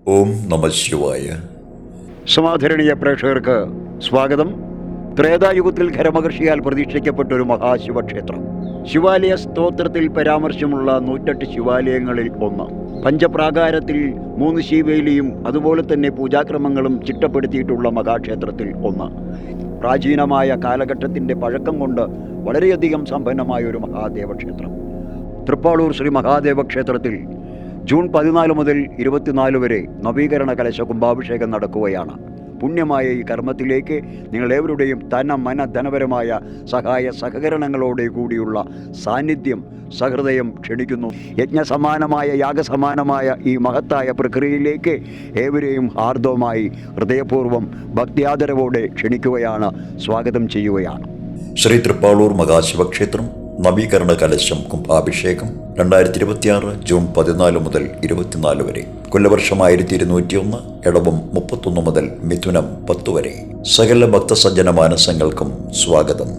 ഓം നമ ശിവായ. സമാധരണീയ പ്രേക്ഷകർക്ക് സ്വാഗതം. ത്രേതായുഗത്തിൽ ഖരമഹർഷിയാൽ പ്രതീക്ഷിക്കപ്പെട്ട ഒരു മഹാശിവക്ഷേത്രം. ശിവാലയ സ്തോത്രത്തിൽ പരാമർശമുള്ള 108 ശിവാലയങ്ങളിൽ ഒന്ന്. പഞ്ചപ്രാകാരത്തിൽ 3 ശിവേലിയും അതുപോലെ തന്നെ പൂജാക്രമങ്ങളും ചിട്ടപ്പെടുത്തിയിട്ടുള്ള മഹാക്ഷേത്രത്തിൽ ഒന്ന്. പ്രാചീനമായ കാലഘട്ടത്തിൻ്റെ പഴക്കം കൊണ്ട് വളരെയധികം സമ്പന്നമായ ഒരു മഹാദേവക്ഷേത്രം. തൃപ്പാളൂർ ശ്രീ മഹാദേവ ക്ഷേത്രത്തിൽ ജൂൺ 14 മുതൽ 24 വരെ നവീകരണ കലശ കുംഭാഭിഷേകം നടക്കുകയാണ്. പുണ്യമായ ഈ കർമ്മത്തിലേക്ക് നിങ്ങളേവരുടെയും ധനപരമായ സഹായ സഹകരണങ്ങളോടെ കൂടിയുള്ള സാന്നിധ്യം സഹൃദയം ക്ഷണിക്കുന്നു. യജ്ഞസമാനമായ യാഗസമാനമായ ഈ മഹത്തായ പ്രക്രിയയിലേക്ക് ഏവരെയും ഹാർദവമായി ഹൃദയപൂർവ്വം ഭക്തിയാദരവോടെ ക്ഷണിക്കുകയാണ്, സ്വാഗതം ചെയ്യുകയാണ്. ശ്രീ തൃപ്പാളൂർ മഹാശിവക്ഷേത്രം നവീകരണ കലശം കുംഭാഭിഷേകം 2026 ജൂൺ 14 മുതൽ 24 വരെ. കൊല്ലവർഷം 1201, ഇടവം 31 മുതൽ മിഥുനം 10 വരെ. സകല ഭക്തസജ്ജന മാനസങ്ങൾക്കും സ്വാഗതം.